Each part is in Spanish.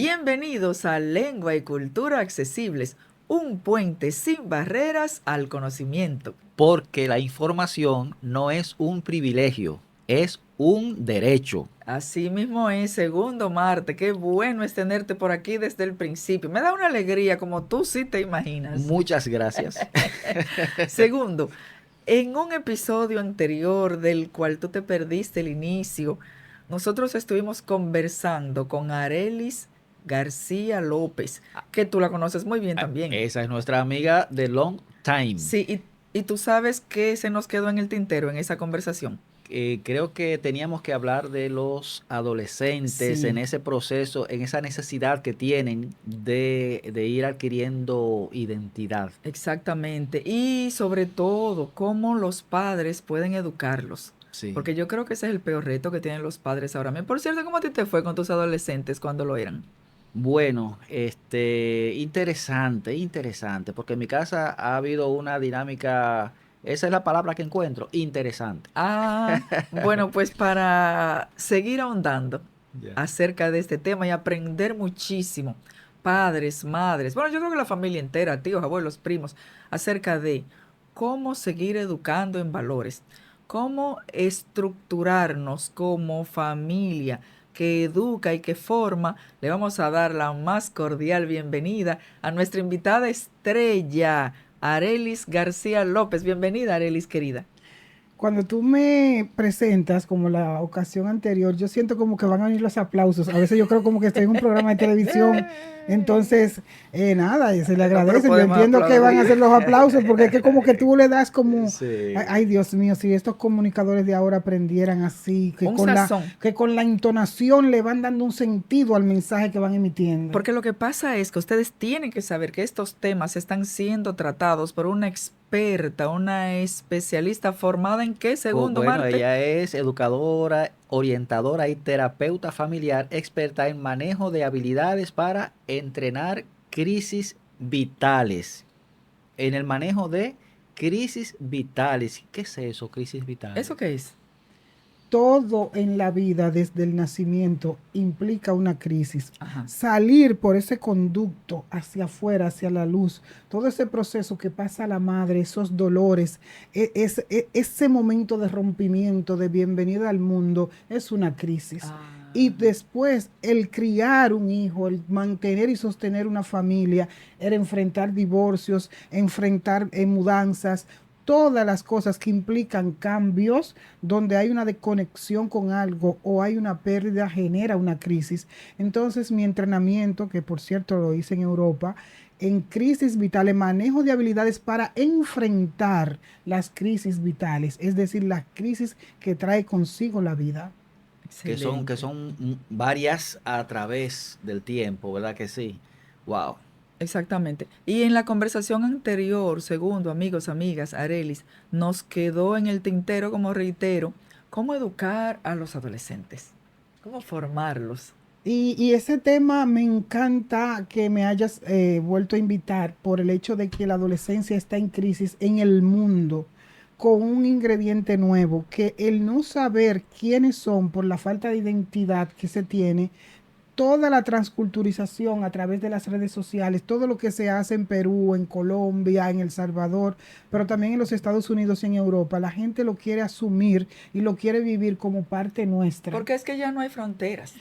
Bienvenidos a Lengua y Cultura Accesibles, un puente sin barreras al conocimiento. Porque la información no es un privilegio, es un derecho. Así mismo es, segundo Marte, qué bueno es tenerte por aquí desde el principio. Me da una alegría como tú sí te imaginas. Muchas gracias. Segundo, en un episodio anterior del cual tú te perdiste el inicio, nosotros estuvimos conversando con Arelis García López, que tú la conoces muy bien también. Esa es nuestra amiga de Long Time. Sí, y tú sabes qué se nos quedó en el tintero en esa conversación. Creo que teníamos que hablar de los adolescentes en Sí, ese proceso, en esa necesidad que tienen de ir adquiriendo identidad. exactamente. Y sobre todo, cómo los padres pueden educarlos. Sí. Porque yo creo que ese es el peor reto que tienen los padres ahora mismo. Por cierto, ¿cómo a ti te fue con tus adolescentes cuando lo eran? Bueno, interesante, porque en mi casa ha habido una dinámica, esa es la palabra que encuentro, interesante. Ah, bueno, pues para seguir ahondando Ya. acerca de este tema y aprender muchísimo, padres, madres, bueno, yo creo que la familia entera, tíos, abuelos, primos, acerca de cómo seguir educando en valores, cómo estructurarnos como familia que educa y que forma, le vamos a dar la más cordial bienvenida a nuestra invitada estrella, Arelis García López. Bienvenida, Arelis, querida. Cuando tú me presentas, como la ocasión anterior, yo siento como que van a venir los aplausos. A veces yo creo como que estoy en un programa de televisión. Entonces, nada, y se le No, pero agradece. Yo podemos entiendo que van a aplaudir. hacer los aplausos porque es que como que tú le das como, ay, Sí. ay, Dios mío, si estos comunicadores de ahora aprendieran así, Un sazón. que con la entonación le van dando un sentido al mensaje que van emitiendo. Porque lo que pasa es que ustedes tienen que saber que estos temas están siendo tratados por una experta, una especialista formada en qué, segundo Bueno, Marte. ella es educadora, orientadora y terapeuta familiar, experta en manejo de habilidades para entrenar crisis vitales. En el manejo de crisis vitales. ¿Qué es eso, crisis vitales? ¿Eso qué es? Todo en la vida desde el nacimiento implica una crisis. Ajá. Salir por ese conducto hacia afuera, hacia la luz, todo ese proceso que pasa la madre, esos dolores, ese momento de rompimiento, de bienvenida al mundo, es una crisis. Y Ah, después el criar un hijo, el mantener y sostener una familia, el enfrentar divorcios, enfrentar mudanzas, todas las cosas que implican cambios, donde hay una desconexión con algo o hay una pérdida, genera una crisis. Entonces, mi entrenamiento, que por cierto lo hice en Europa, en crisis vitales, manejo de habilidades para enfrentar las crisis vitales, es decir, las crisis que trae consigo la vida. Que excelente. son varias a través del tiempo, ¿verdad que sí? Wow. Exactamente. Y en la conversación anterior, segundo, amigos, amigas, Arelis, nos quedó en el tintero, como reitero, cómo educar a los adolescentes, cómo formarlos. Y ese tema me encanta que me hayas vuelto a invitar por el hecho de que la adolescencia está en crisis en el mundo con un ingrediente nuevo, que el no saber quiénes son por la falta de identidad que se tiene, toda la transculturización a través de las redes sociales, todo lo que se hace en Perú, en Colombia, en El Salvador, pero también en los Estados Unidos y en Europa, la gente lo quiere asumir y lo quiere vivir como parte nuestra. Porque es que ya no hay fronteras.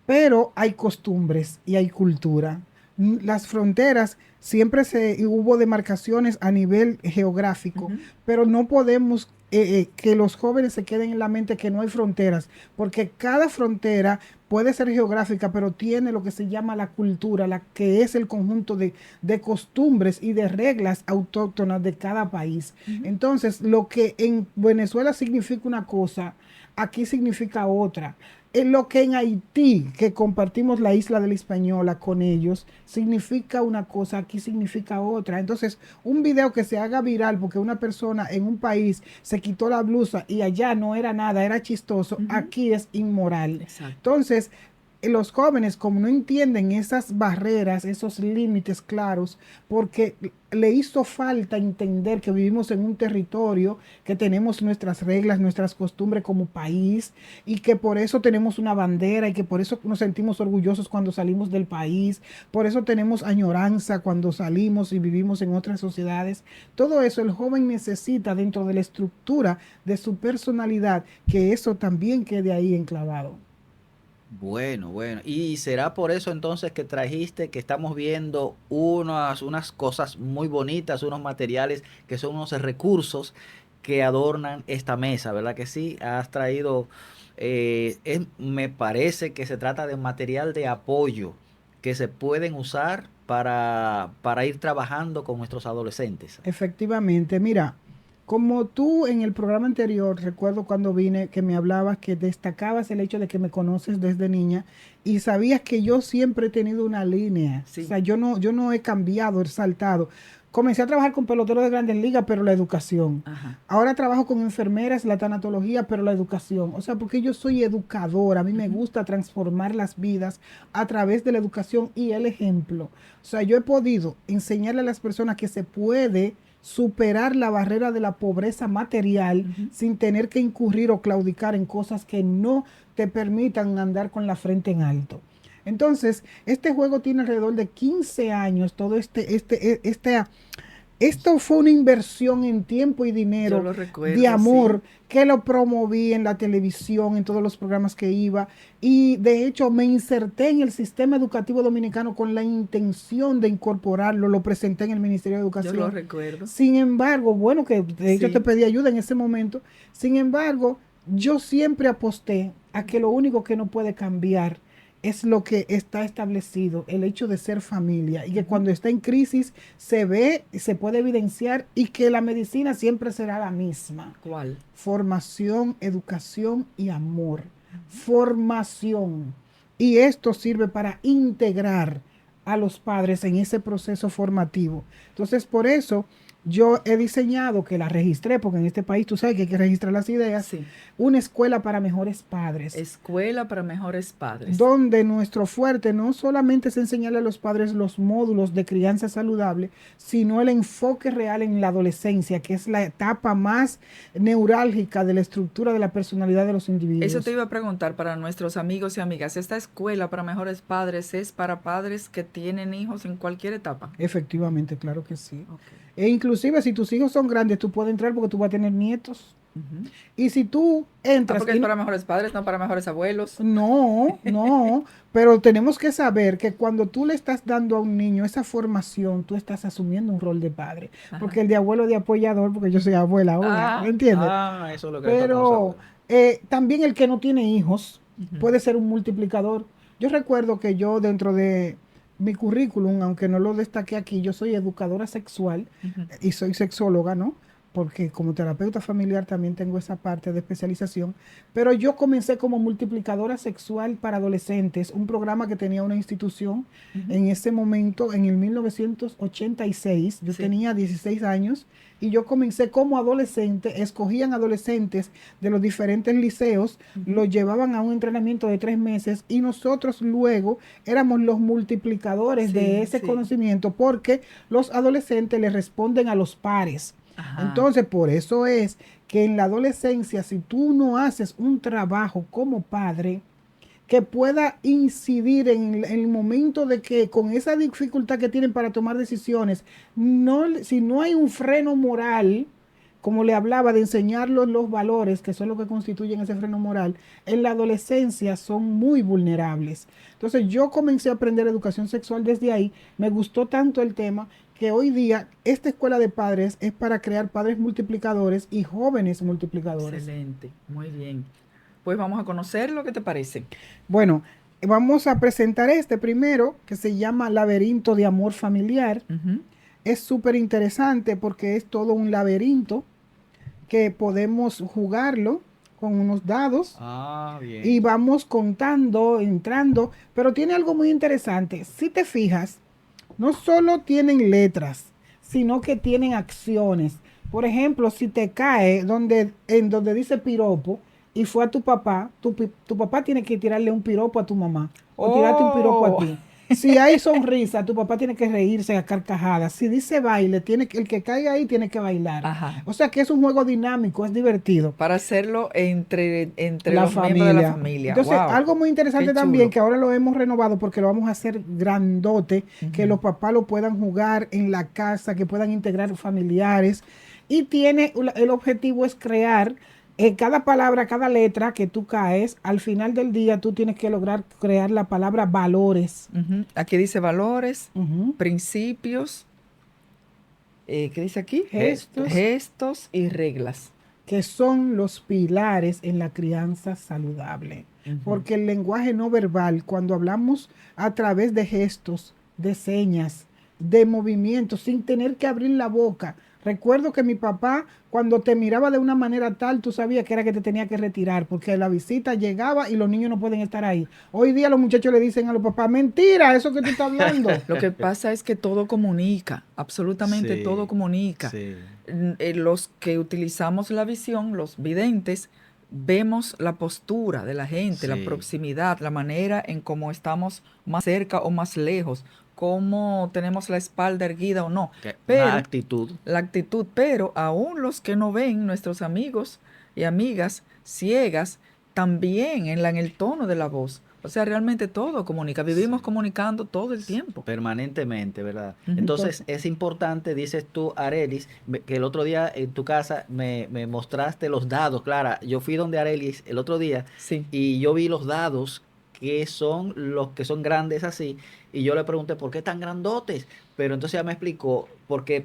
Pero hay costumbres y hay cultura. Las fronteras siempre hubo demarcaciones a nivel geográfico, Ujú. pero no podemos que los jóvenes se queden en la mente que no hay fronteras, porque cada frontera puede ser geográfica, pero tiene lo que se llama la cultura, la que es el conjunto de costumbres y de reglas autóctonas de cada país. Ujú. Entonces, lo que en Venezuela significa una cosa, aquí significa otra. En lo que en Haití, que compartimos la isla de la Española con ellos, significa una cosa, aquí significa otra. Entonces, un video que se haga viral porque una persona en un país se quitó la blusa y allá no era nada, era chistoso, Ujú. aquí es inmoral. Exacto. Entonces, los jóvenes, como no entienden esas barreras, esos límites claros, porque le hizo falta entender que vivimos en un territorio, que tenemos nuestras reglas, nuestras costumbres como país, y que por eso tenemos una bandera y que por eso nos sentimos orgullosos cuando salimos del país, por eso tenemos añoranza cuando salimos y vivimos en otras sociedades. Todo eso el joven necesita dentro de la estructura de su personalidad, que eso también quede ahí enclavado. Bueno, bueno. Y será por eso entonces que trajiste, que estamos viendo unas cosas muy bonitas, unos materiales que son unos recursos que adornan esta mesa, ¿verdad que sí? Has traído, me parece que se trata de material de apoyo que se pueden usar para ir trabajando con nuestros adolescentes. Efectivamente, mira, como tú en el programa anterior, recuerdo cuando vine que me hablabas que destacabas el hecho de que me conoces desde niña y sabías que yo siempre he tenido una línea, o Sí. sea, yo no he cambiado, he saltado. Comencé a trabajar con peloteros de Grandes Ligas, pero la educación. Ajá. Ahora trabajo con enfermeras, la tanatología, pero la educación. O sea, porque yo soy educadora, a mí me gusta transformar las vidas a través de la educación y el ejemplo. O sea, yo he podido enseñarle a las personas que se puede superar la barrera de la pobreza material Ujú. sin tener que incurrir o claudicar en cosas que no te permitan andar con la frente en alto. Entonces, este juego tiene alrededor de 15 años, todo esto fue una inversión en tiempo y Yo dinero, lo de recuerdo, sí. amor, que lo promoví en la televisión, en todos los programas que iba. Y de hecho me inserté en el sistema educativo dominicano con la intención de incorporarlo. Lo presenté en el Ministerio de Yo lo Educación. recuerdo. Sin embargo, bueno, que de hecho te Sí. pedí ayuda en ese momento. Sin embargo, yo siempre aposté a que lo único que no puede cambiar es lo que está establecido, el hecho de ser familia, y que Ujú. cuando está en crisis se ve, se puede evidenciar, y que la medicina siempre será la misma. ¿Cuál? Formación, educación y amor. Formación. Y esto sirve para integrar a los padres en ese proceso formativo. Entonces, por eso yo he diseñado, que la registré, porque en este país tú sabes que hay que registrar las ideas, Sí. una escuela para mejores padres, Escuela para mejores padres. donde nuestro fuerte no solamente es enseñarle a los padres los módulos de crianza saludable, sino el enfoque real en la adolescencia, que es la etapa más neurálgica de la estructura de la personalidad de los Eso te individuos. iba a preguntar para nuestros amigos y amigas. ¿Esta escuela para mejores padres es para padres que tienen hijos en cualquier etapa? Efectivamente, claro que sí. Ok. E inclusive si tus hijos son grandes, tú puedes entrar porque tú vas a tener nietos. Ujú. Y si tú Ah, entras porque es para mejores padres, no para mejores abuelos. no, no, pero tenemos que saber que cuando tú le estás dando a un niño esa formación, tú estás asumiendo un rol de padre, porque Ajá. el de abuelo de apoyador, porque yo soy abuela ahora, ¿me Ah, entiendes? Eso es lo que le toca a los Pero abuelos. también el que no tiene hijos ujú. puede ser un multiplicador. Yo recuerdo que yo dentro de mi currículum, aunque no lo destaqué aquí, yo soy educadora sexual Ujú. y soy sexóloga, ¿no? Porque como terapeuta familiar también tengo esa parte de especialización, pero yo comencé como multiplicadora sexual para adolescentes, un programa que tenía una institución Ujú. en ese momento, en el 1986, yo Sí. tenía 16 años y yo comencé como adolescente, escogían adolescentes de los diferentes liceos, Ujú. los llevaban a un entrenamiento de 3 meses y nosotros luego éramos los multiplicadores de Sí, ese sí. conocimiento, porque los adolescentes le responden a los pares. Ajá. Entonces, por eso es que en la adolescencia, si tú no haces un trabajo como padre que pueda incidir en el momento de que con esa dificultad que tienen para tomar decisiones, si no hay un freno moral, como le hablaba, de enseñarlos los valores, que son lo que constituyen ese freno moral, en la adolescencia son muy vulnerables. Entonces yo comencé a aprender educación sexual desde ahí, me gustó tanto el tema que hoy día esta escuela de padres es para crear padres multiplicadores y jóvenes multiplicadores. Excelente. Muy bien. Pues vamos a conocerlo. ¿Qué te parece? Bueno, vamos a presentar este primero, que se llama Laberinto de Amor Familiar. Ujú. Es súper interesante porque es todo un laberinto que podemos jugarlo con unos dados Ah, y bien. vamos contando, entrando, pero tiene algo muy interesante. Si te fijas, no solo tienen letras, sino que tienen acciones. Por ejemplo, si te cae en donde dice piropo y fue a tu papá, tu papá tiene que tirarle un piropo a tu mamá. o tirarte un piropo a Oh, ti. Si hay sonrisa, tu papá tiene que reírse a carcajadas. Si dice baile, el que caiga ahí tiene que bailar. ajá. O sea que es un juego dinámico, es divertido. Para hacerlo entre La los miembros de la familia. familia. Entonces, Wow, algo muy qué interesante también, chulo. que ahora lo hemos renovado porque lo vamos a hacer grandote, que Ujú. los papás lo puedan jugar en la casa, que puedan integrar familiares. Y tiene, el objetivo es crear cada palabra, cada letra que tú caes, al final del día tú tienes que lograr crear la palabra valores. Ujú. Aquí dice valores, Ujú. principios, ¿qué dice aquí? Gestos Gestos y reglas. que son los pilares en la crianza saludable. Ujú. Porque el lenguaje no verbal, cuando hablamos a través de gestos, de señas, de movimientos, sin tener que abrir la boca. Recuerdo que mi papá, cuando te miraba de una manera tal, tú sabías que era que te tenía que retirar, porque la visita llegaba y los niños no pueden estar ahí. Hoy día los muchachos le dicen a los papás, mentira, eso que tú estás hablando. Lo que pasa es que todo comunica, absolutamente todo Sí, comunica. sí, Los que utilizamos la visión, los videntes, vemos la postura de la gente, la sí. proximidad, la manera en cómo estamos más cerca o más lejos, cómo tenemos la espalda erguida o no. Una Pero actitud. la actitud, pero aún los que no ven, nuestros amigos y amigas ciegas, también en el tono de la voz. O sea, realmente todo comunica. Vivimos Sí. comunicando todo el tiempo. Permanentemente, ¿verdad? Ujú. Entonces Entonces, es importante, dices tú, Arelis, que el otro día en tu casa me mostraste los dados. Clara, yo fui donde Arelis el otro día Sí. y yo vi los dados que son los que son grandes así y yo le pregunté por qué tan grandotes, pero entonces ella me explicó porque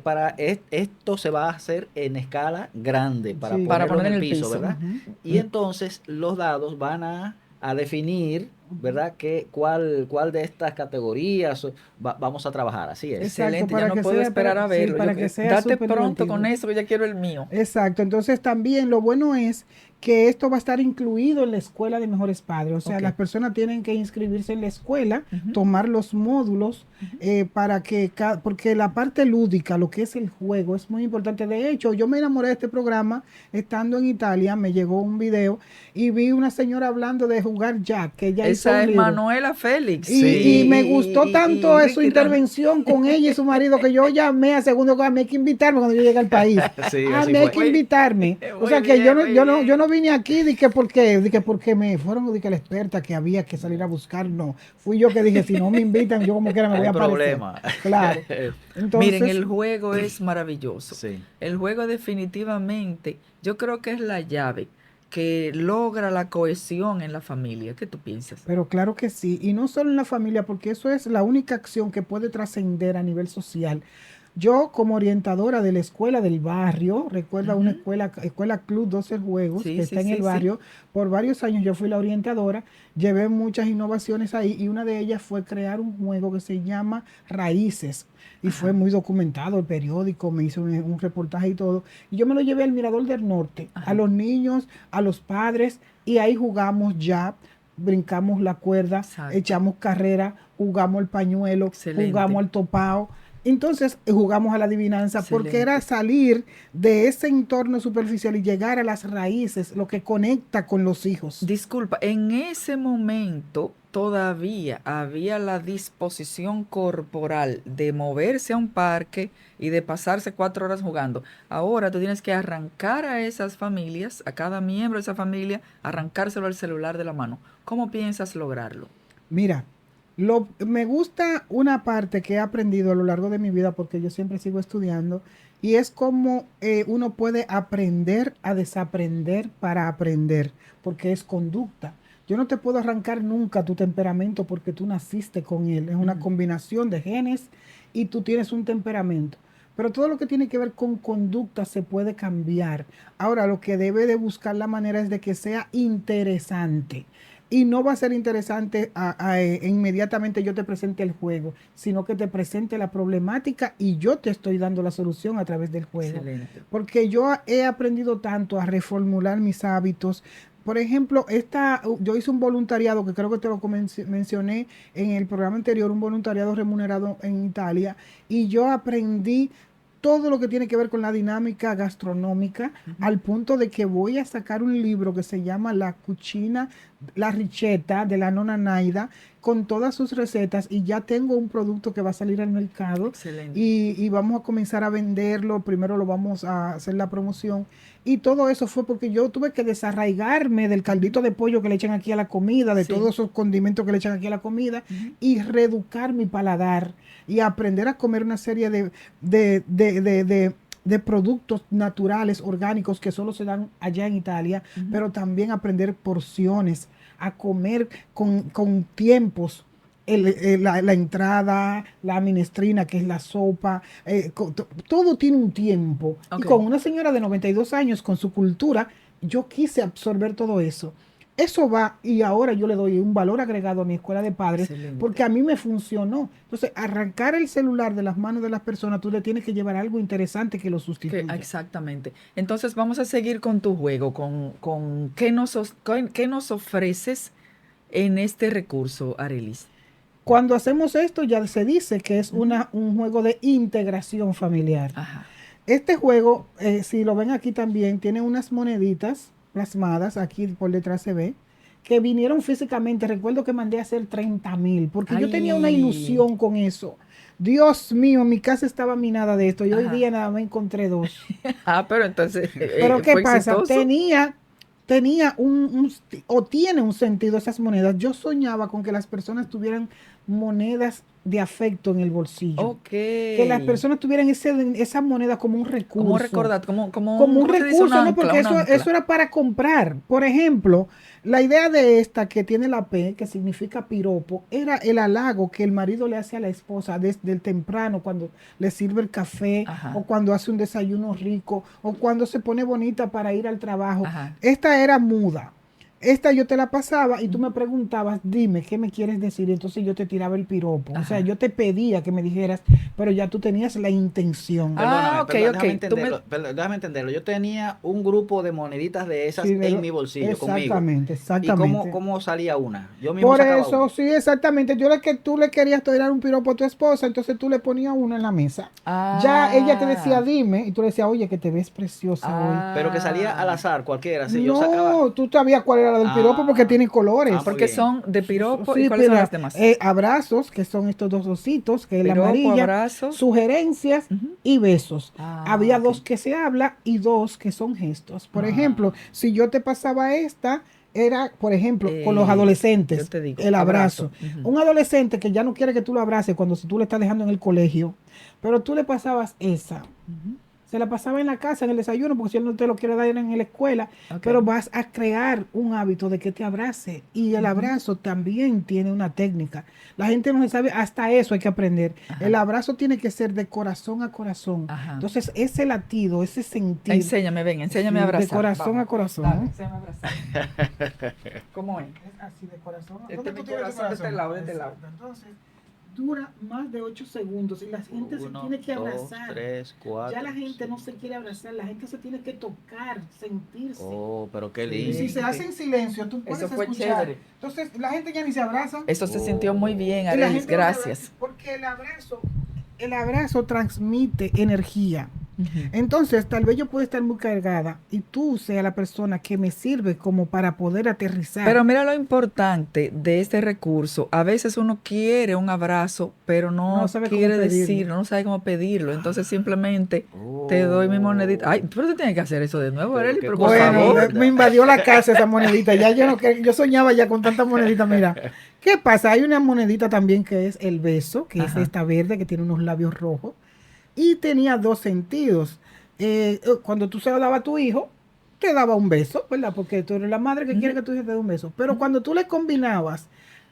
esto se va a hacer en escala grande para sí. Para ponerlo en poner en el el piso, piso. ¿verdad? Ujú. Y entonces los dados van a definir, ¿verdad? Cuál de estas categorías vamos a trabajar. Así es. Exacto, Excelente, ya para no que puedo sea, esperar a sí, verlo. para que sea Date súper pronto con divertido. eso, que ya quiero el mío. Exacto, entonces también lo bueno es que esto va a estar incluido en la escuela de mejores padres, o sea, Ok. las personas tienen que inscribirse en la escuela, Ujú, tomar los módulos ujú. para que, porque la parte lúdica, lo que es el juego, es muy importante. De hecho, yo me enamoré de este programa estando en Italia, me llegó un video y vi una señora hablando de jugar Jack, que ella hizo Esa un es libro. Manuela Félix Y Sí, me gustó tanto y su Ricky Ran. intervención con ella y su marido que yo llamé a segundo que hay que invitarme cuando yo llegue al país. sí, A así mí hay que fue. Muy, invitarme. O muy sea que bien, muy yo bien. no vine aquí de que porque me fueron de que la experta que había que salir a buscar. No, fui yo que dije, si no me invitan, yo como quiera me No voy hay a aparecer. problema. Claro. Miren, Entonces, el juego es maravilloso. Sí. El juego definitivamente, yo creo que es la llave que logra la cohesión en la familia. ¿Qué tú piensas? pero claro que sí. Y no solo en la familia, porque eso es la única acción que puede trascender a nivel social. Yo, como orientadora de la escuela del barrio, recuerda una Ujú. escuela, escuela Club 12 Juegos, que Sí, está sí, en el sí, sí. barrio, por varios años yo fui la orientadora, llevé muchas innovaciones ahí y una de ellas fue crear un juego que se llama Raíces. Y fue Ajá, muy documentado, el periódico me hizo un reportaje y todo. Y yo me lo llevé al Mirador del Norte, a ajá. los niños, a los padres, y ahí jugamos ya, brincamos la cuerda, Exacto. echamos carrera, jugamos el pañuelo, jugamos Excelente, al topao. Entonces jugamos a la adivinanza porque era excelente. salir de ese entorno superficial y llegar a las raíces, lo que conecta con los hijos. Disculpa, en ese momento todavía había la disposición corporal de moverse a un parque y de pasarse 4 horas jugando. Ahora tú tienes que arrancar a esas familias, a cada miembro de esa familia, arrancárselo al celular de la mano. ¿Cómo piensas lograrlo? Mira, me gusta una parte que he aprendido a lo largo de mi vida porque yo siempre sigo estudiando y es cómo uno puede aprender a desaprender para aprender, porque es conducta. Yo no te puedo arrancar nunca tu temperamento porque tú naciste con él. Es una Ujú. combinación de genes y tú tienes un temperamento. Pero todo lo que tiene que ver con conducta se puede cambiar. Ahora, lo que debe de buscar la manera es de que sea interesante. Y no va a ser interesante inmediatamente yo te presente el juego, sino que te presente la problemática y yo te estoy dando la solución a través del juego. Excelente. Porque yo he aprendido tanto a reformular mis hábitos. Por ejemplo, yo hice un voluntariado que creo que te lo mencioné en el programa anterior, un voluntariado remunerado en Italia, y yo aprendí todo lo que tiene que ver con la dinámica gastronómica, Ujú. al punto de que voy a sacar un libro que se llama La Cucina, La Richeta de la Nona Naida, con todas sus recetas y ya tengo un producto que va a salir al mercado Excelente. y vamos a comenzar a venderlo. Primero lo vamos a hacer la promoción. Y todo eso fue porque yo tuve que desarraigarme del caldito de pollo que le echan aquí a la comida, de Sí. todos esos condimentos que le echan aquí a la comida, Ujú. y reeducar mi paladar y aprender a comer una serie de productos naturales, orgánicos, que solo se dan allá en Italia, Ujú. pero también aprender porciones, a comer con tiempos. La entrada, la minestrina, que es la sopa, todo tiene un tiempo. Ok. Y con una señora de 92 años, con su cultura, yo quise absorber todo eso. Eso va, y ahora yo le doy un valor agregado a mi escuela de padres, Excelente. porque a mí me funcionó. Entonces, arrancar el celular de las manos de las personas, tú le tienes que llevar algo interesante que lo sustituya. Exactamente. Entonces vamos a seguir con tu juego, con qué qué nos ofreces en este recurso, Arelis. Cuando hacemos esto, ya se dice que es Ujú. un juego de integración familiar. Ajá. Este juego, si lo ven aquí también, tiene unas moneditas plasmadas, aquí por detrás se ve, que vinieron físicamente. Recuerdo que mandé a hacer 30,000, porque yo tenía una Ay. ilusión con eso. Dios mío, mi casa estaba minada de esto y hoy Ajá. día nada más encontré 2. Ah, pero entonces Pero ¿qué fue pasa? exitoso. Tenía o tiene un sentido esas monedas. Yo soñaba con que las personas tuvieran monedas de afecto en el bolsillo. Ok. Que las personas tuvieran esa moneda como un recurso. Como recordar, como un Como un ¿cómo se dice? recurso, Un ¿no? ancla, Porque un ancla. eso era para comprar. Por ejemplo, la idea de esta que tiene la P, que significa piropo, era el halago que el marido le hace a la esposa desde el temprano, cuando le sirve el café, Ajá. o cuando hace un desayuno rico, o cuando se pone bonita para ir al trabajo. Ajá. Esta era muda. Esta yo te la pasaba y tú me preguntabas, dime, ¿qué me quieres decir? Y entonces yo te tiraba el piropo. O sea, Ajá. yo te pedía que me dijeras, pero ya tú tenías la intención. Ah, Perdóname, ok, déjame ok. Tú me- entenderlo, déjame entenderlo. Yo tenía un grupo de moneditas de esas Sí, en mi bolsillo conmigo. exactamente, ¿Y exactamente. cómo salía una? Yo mismo Por sacaba eso, una. sí, exactamente. Tú le querías tirar un piropo a tu esposa, entonces tú le ponías uno en la mesa. Ya ella te decía, Ah. dime, y tú le decías, oye, que te ves preciosa hoy. Pero que salía al Ah. azar, cualquiera. Si yo sacaba. No, tú sabías cuál era la del piropo porque Ah, tiene colores. muy Porque bien. son de piropo. ¿Y Sí, cuáles son mira, las demás? abrazos, que son estos dos ositos, que es la Piropo, amarilla, abrazo. sugerencias Ujú. y besos. Ah, Había ok. 2 que se habla y 2 que son gestos. Por Ah. ejemplo, si yo te pasaba esta, era, por ejemplo, con los Yo adolescentes, te digo, el abrazo. Ujú. Un adolescente que ya no quiere que tú lo abraces cuando si tú le estás dejando en el colegio, pero tú le pasabas esa. Ujú. Se la pasaba en la casa, en el desayuno, porque si él no te lo quiere dar en la escuela, Ok. pero vas a crear un hábito de que te abrace. Y el Ujú. abrazo también tiene una técnica. La gente no se sabe, hasta eso hay que aprender. Ajá. El abrazo tiene que ser de corazón a corazón. Ajá. Entonces, ese latido, ese sentir, Enséñame, ven, enséñame a sí, abrazar. de corazón Vamos. a corazón. Dale, enséñame a abrazar. ¿Cómo es? Es así de corazón. Este ¿Dónde mi tú tienes tu corazón, de este lado, de este Exacto. lado. Entonces, dura más de 8 segundos y la gente se 1, tiene que 2, abrazar. 3, 4. Ya la gente no se quiere abrazar, la gente se tiene que tocar, sentirse. Oh, pero qué Sí. Y lindo. si se hace en silencio, tú puedes Eso fue escuchar. chévere. Entonces, la gente ya ni se abraza. Eso se sintió muy bien, Y la Arelis. gente no se abraza, Gracias. porque el abrazo transmite energía. Ujú. Entonces, tal vez yo pueda estar muy cargada y tú seas la persona que me sirve como para poder aterrizar. Pero mira lo importante de este recurso. A veces uno quiere un abrazo, pero no No sabe cómo quiere pedirlo. decirlo, no sabe cómo pedirlo. Entonces simplemente te doy mi monedita. Ay, pero tú tienes que hacer eso de nuevo, Pero Arelis, qué pero por cosa Bueno, favor. linda. me invadió la casa esa monedita. Ya yo soñaba ya con tantas moneditas. Mira, ¿qué pasa? Hay una monedita también que es el beso, que Ajá. es esta verde que tiene unos labios rojos. Y tenía 2 sentidos. Cuando tú se lo dabas a tu hijo, te daba un beso, ¿verdad? Porque tú eres la madre que quiere que tu hijo te dé un beso. Pero cuando tú le combinabas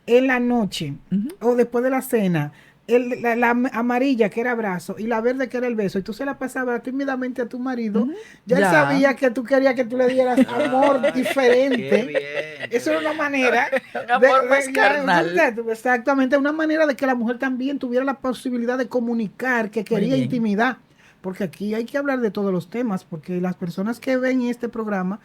en la noche Ujú. o después de la cena, la amarilla que era abrazo y la verde que era el beso, y tú se la pasabas tímidamente a tu marido, Ujú. ya él Ya. sabía que tú querías que tú le dieras amor Ay, diferente. Qué bien. Eso era una manera Un amor más carnal. Exactamente, una manera de que la mujer también tuviera la posibilidad de comunicar que quería bien. intimidad. porque aquí hay que hablar de todos los temas, porque las personas que ven este programa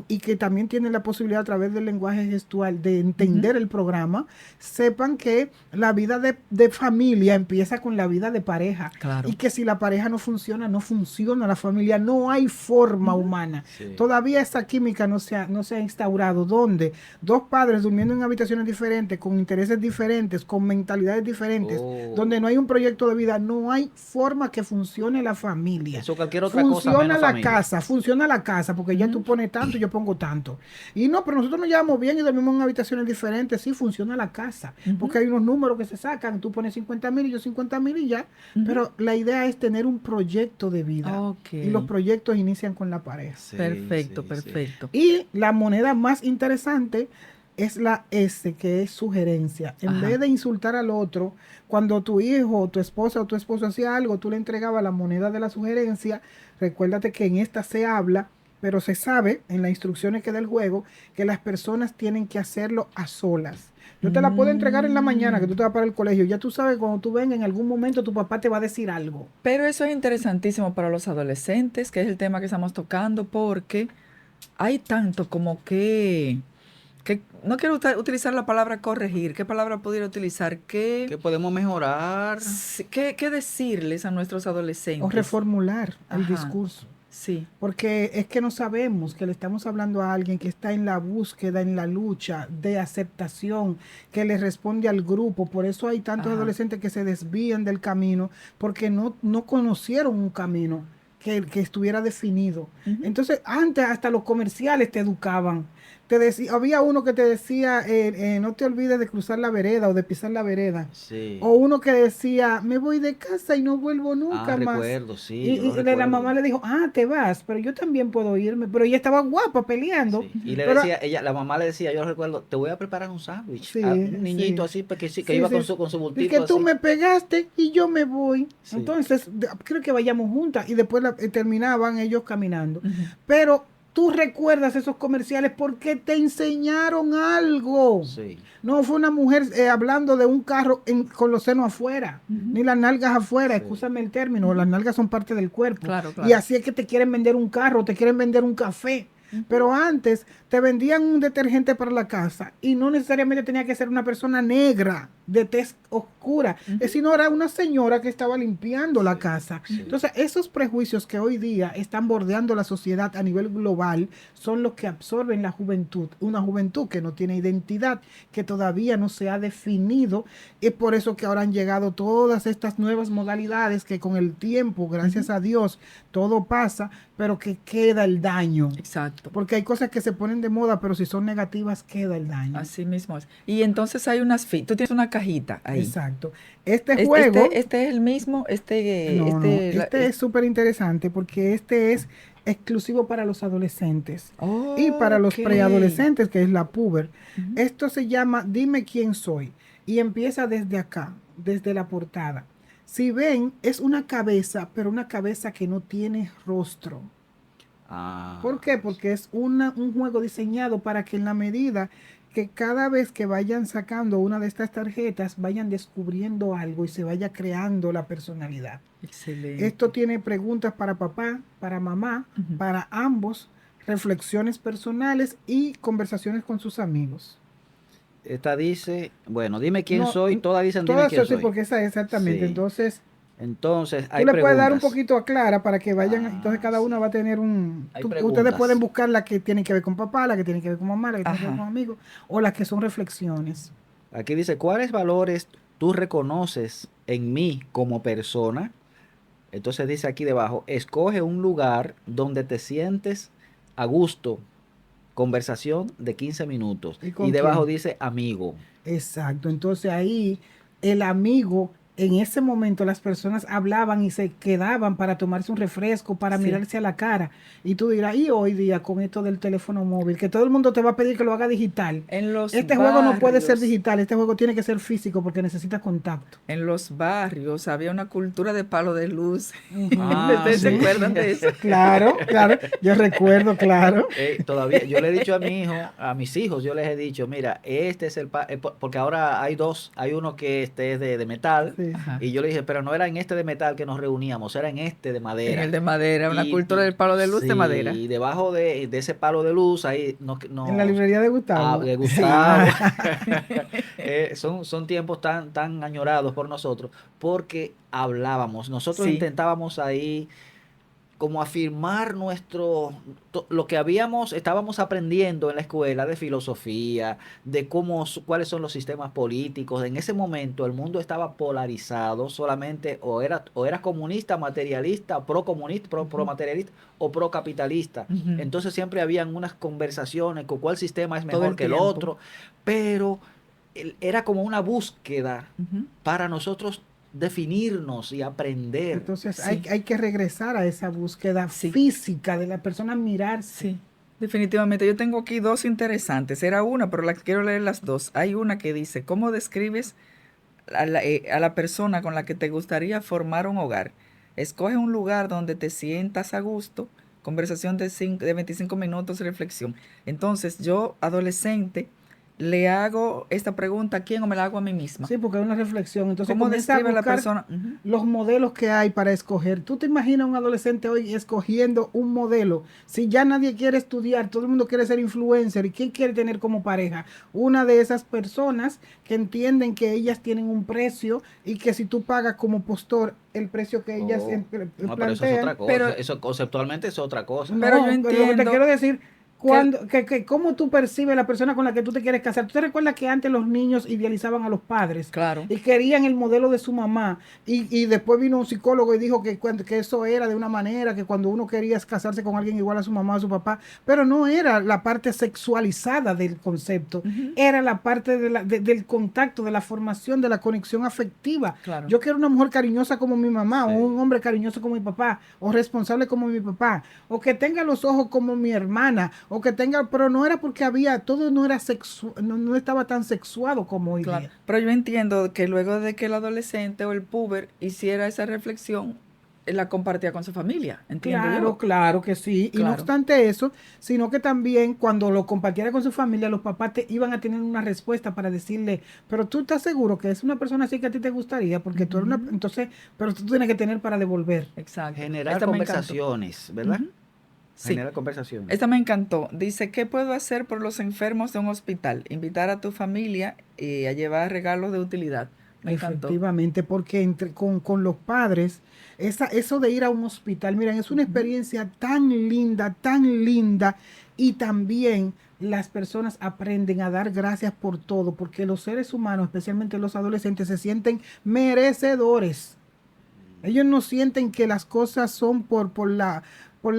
y que también tienen la posibilidad a través del lenguaje gestual de entender el programa, sepan que la vida de familia empieza con la vida de pareja. Claro. Y que si la pareja no funciona, no funciona la familia, no hay forma humana. Sí. Todavía esa química no se ha instaurado, donde dos padres durmiendo en habitaciones diferentes, con intereses diferentes, con mentalidades diferentes, donde no hay un proyecto de vida, no hay forma que funcione la familia. Eso cualquier otra cosa Funciona menos la familia. casa, funciona la casa, porque ya tú pones tanto y yo pongo tanto. Y no, pero nosotros nos llevamos bien y dormimos en habitaciones diferentes, sí, funciona la casa, porque hay unos números que se sacan, tú pones 50,000 y yo 50,000 y ya, pero la idea es tener un proyecto de vida. Ok. Y los proyectos inician con la pareja. Sí, Perfecto, sí, perfecto. Y la moneda más interesante es la S, que es sugerencia. En Ajá. vez de insultar al otro, cuando tu hijo, tu esposa o tu esposo hacía algo, tú le entregabas la moneda de la sugerencia. Recuérdate que en esta se habla, pero se sabe en las instrucciones que da el juego que las personas tienen que hacerlo a solas. Yo te la puedo entregar en la mañana que tú te vas para el colegio. Ya tú sabes, cuando tú vengas en algún momento tu papá te va a decir algo. Pero eso es interesantísimo para los adolescentes, que es el tema que estamos tocando, porque hay tanto como que no quiero utilizar la palabra corregir. ¿Qué palabra pudiera utilizar? Que podemos mejorar. ¿Qué decirles a nuestros O adolescentes? reformular el Ajá. discurso. Sí. Porque es que no sabemos que le estamos hablando a alguien que está en la búsqueda, en la lucha de aceptación, que le responde al grupo. Por eso hay tantos Ajá. adolescentes que se desvían del camino, porque no conocieron un camino que estuviera definido. Ujú. Entonces, antes hasta los comerciales te educaban. Te decía, había uno que te decía, no te olvides de cruzar la vereda o de pisar la vereda. Sí. O uno que decía, me voy de casa y no vuelvo nunca más. Recuerdo, sí. Y, yo lo la recuerdo. mamá le dijo, te vas, pero yo también puedo irme. Pero ella estaba guapa peleando. Sí. Y le Pero- decía, la mamá le decía, yo recuerdo, te voy a preparar un sándwich. Sí, A un niñito sí. así, porque sí, que Sí, iba sí. con su Es bultito que tú así. me pegaste y yo me voy. Sí. Entonces, creo que vayamos juntas. Y después terminaban ellos caminando. Ujú. Pero tú recuerdas esos comerciales porque te enseñaron algo. Sí. No fue una mujer hablando de un carro con los senos afuera, ni las nalgas afuera, Sí. escúchame el término, las nalgas son parte del cuerpo. Claro, claro. Y así es que te quieren vender un carro, te quieren vender un café. Pero antes te vendían un detergente para la casa y no necesariamente tenía que ser una persona negra, de tez oscura, sino era una señora que estaba limpiando la casa. Sí. Entonces, esos prejuicios que hoy día están bordeando la sociedad a nivel global son los que absorben la juventud. Una juventud que no tiene identidad, que todavía no se ha definido. Es por eso que ahora han llegado todas estas nuevas modalidades que con el tiempo, gracias a Dios, todo pasa, pero que queda el daño. Exacto. Porque hay cosas que se ponen de moda, pero si son negativas, queda el daño. Así mismo es. Y entonces hay tú tienes una cajita ahí. Exacto. Este juego... Este es el mismo, Este es súper interesante porque este es exclusivo para los adolescentes y para los Ok. preadolescentes, que es la puber. Ujú. Esto se llama Dime quién soy y empieza desde acá, desde la portada. Si ven, es una cabeza, pero una cabeza que no tiene rostro. ¿Por qué? Porque es un juego diseñado para que en la medida que cada vez que vayan sacando una de estas tarjetas, vayan descubriendo algo y se vaya creando la personalidad. Excelente. Esto tiene preguntas para papá, para mamá, Ujú. para ambos, reflexiones personales y conversaciones con sus amigos. Esta dice, bueno, dime quién No, soy. Todas dicen dime Todas quién así, soy. porque esa es exactamente. Sí. Entonces, Entonces, tú hay le puedes dar un preguntas. poquito a Clara para que vayan, Ah, entonces cada una sí. va a tener Hay ustedes preguntas. pueden buscar la que tiene que ver con papá, la que tiene que ver con mamá, la que tiene que ver Ajá. con amigos, o las que son reflexiones. Aquí dice, ¿cuáles valores tú reconoces en mí como persona? Entonces dice aquí debajo, escoge un lugar donde te sientes a gusto. Conversación de 15 minutos. ¿Y con Y debajo quién? dice amigo. Exacto. Entonces ahí el amigo, en ese momento las personas hablaban y se quedaban para tomarse un refresco, para Sí. mirarse a la cara. Y tú dirás, y hoy día con esto del teléfono móvil, que todo el mundo te va a pedir que lo haga digital. En los Este juego no puede ser barrios- digital, este juego tiene que ser físico porque necesita contacto. En los barrios había una cultura de palo de luz. Ah, ¿Ustedes se sí. acuerdan de eso? Claro, claro, yo recuerdo, claro. Todavía, yo le he dicho a mi hijo, a mis hijos, yo les he dicho, mira, este es porque ahora hay dos, hay uno que este es de metal Sí. Sí. Ajá. Y yo le dije, pero no era en este de metal que nos reuníamos, era en este de En madera. el de madera, una Y, cultura del palo de luz sí, de madera. y debajo de ese palo de luz, ahí En la librería de Gustavo. de Gustavo. Son tiempos tan añorados por nosotros, porque hablábamos. Nosotros Sí. intentábamos ahí como afirmar lo que estábamos aprendiendo en la escuela de filosofía, de cuáles son los sistemas políticos. En ese momento el mundo estaba polarizado, solamente o eras comunista, materialista, pro comunista, pro materialista o pro capitalista. Ujú. Entonces siempre habían unas conversaciones con cuál sistema es Todo mejor el que el tiempo. otro, pero era como una búsqueda Ujú. para nosotros definirnos y aprender. Entonces Sí. hay que regresar a esa búsqueda Sí. física de la persona, mirarse. Sí, definitivamente. Yo tengo aquí dos interesantes. Era una, pero quiero leer las dos. Hay una que dice, ¿cómo describes a la persona con la que te gustaría formar un hogar? Escoge un lugar donde te sientas a gusto, conversación de 25 minutos, reflexión. Entonces, yo, adolescente, le hago esta pregunta a quién o me la hago a mí misma. Sí, porque es una reflexión. Entonces ¿Cómo comienza a describe a la buscar persona? Ujú. los modelos que hay para escoger. ¿Tú te imaginas un adolescente hoy escogiendo un modelo? Si ya nadie quiere estudiar, todo el mundo quiere ser influencer, ¿y quién quiere tener como pareja? Una de esas personas que entienden que ellas tienen un precio y que si tú pagas como postor el precio que ellas No, pero eso es plantean. otra cosa. Pero- Eso conceptualmente es otra cosa. Pero yo Lo que te entiendo quiero decir, cómo tú percibes la persona con la que tú te quieres casar. ¿Tú te recuerdas que antes los niños idealizaban a los padres? Claro. Y querían el modelo de su mamá. Y después vino un psicólogo y dijo que eso era de una manera, que cuando uno quería casarse con alguien igual a su mamá o a su papá, pero no era la parte sexualizada del concepto, Ujú. era la parte del contacto, de la formación, de la conexión afectiva. Claro. Yo quiero una mujer cariñosa como mi mamá, Sí. o un hombre cariñoso como mi papá, o responsable como mi papá, o que tenga los ojos como mi hermana, o que tenga, pero no era porque todo no era no estaba tan sexuado como hoy Claro, día. pero yo entiendo que luego de que el adolescente o el puber hiciera esa reflexión, él la compartía con su familia, entiendo Claro, yo. claro que sí. Y no Claro. obstante eso, sino que también cuando lo compartiera con su familia, los papás iban a tener una respuesta para decirle, pero tú estás seguro que es una persona así que a ti te gustaría, porque tú eres una, Ujú. entonces, pero tú tienes que tener para devolver. Exacto. Generar Esta me encantó. conversaciones, ¿verdad? Ujú. Sí, Generar conversaciones. esta me encantó. Dice, ¿qué puedo hacer por los enfermos de un hospital? Invitar a tu familia a llevar regalos de utilidad. Me encantó. Efectivamente, porque con los padres, eso de ir a un hospital, miren, es una Ujú. experiencia tan linda, y también las personas aprenden a dar gracias por todo, porque los seres humanos, especialmente los adolescentes, se sienten merecedores. Ellos no sienten que las cosas son por la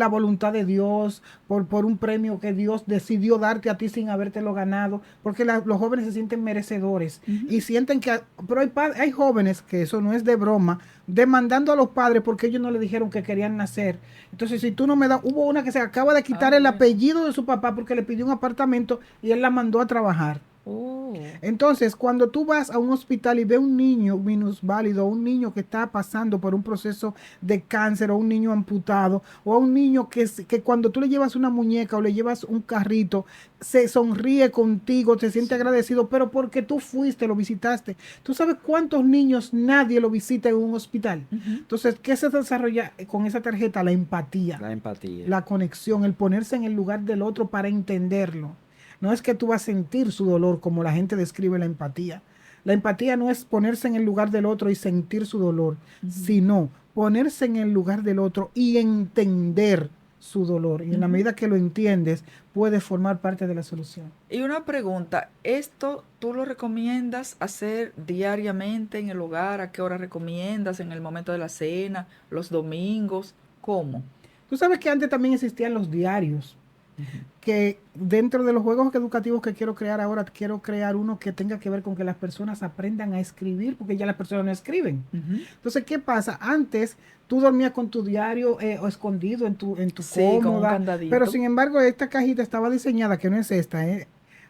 voluntad de Dios, por un premio que Dios decidió darte a ti sin habértelo ganado, porque los jóvenes se sienten merecedores Ujú. y sienten que, pero hay jóvenes, que eso no es de broma, demandando a los padres porque ellos no le dijeron que querían nacer. Entonces, si tú no me das, hubo una que se acaba de quitar el bueno. apellido de su papá porque le pidió un apartamento y él la mandó a trabajar. Oh. Entonces, cuando tú vas a un hospital y ves un niño minusválido, un niño que está pasando por un proceso de cáncer, o un niño amputado, o a un niño que cuando tú le llevas una muñeca o le llevas un carrito, se sonríe contigo, te siente agradecido, pero porque tú fuiste, lo visitaste. ¿Tú sabes cuántos niños nadie lo visita en un hospital? Ujú. Entonces, ¿qué se desarrolla con esa tarjeta? La empatía, La empatía. la conexión, el ponerse en el lugar del otro para entenderlo. No es que tú vas a sentir su dolor como la gente describe la empatía. La empatía no es ponerse en el lugar del otro y sentir su dolor, Ujú. sino ponerse en el lugar del otro y entender su dolor. Y en la Ujú. medida que lo entiendes, puedes formar parte de la solución. Y una pregunta, ¿esto tú lo recomiendas hacer diariamente en el hogar? ¿A qué hora recomiendas? ¿En el momento de la cena? ¿Los domingos? ¿Cómo? Tú sabes que antes también existían los diarios, Ujú. que dentro de los juegos educativos que quiero crear ahora, quiero crear uno que tenga que ver con que las personas aprendan a escribir, porque ya las personas no escriben. Ujú. Entonces, ¿qué pasa? Antes tú dormías con tu diario o escondido en tu Sí, con un cómoda, candadito. pero sin embargo esta cajita estaba diseñada, que no es esta,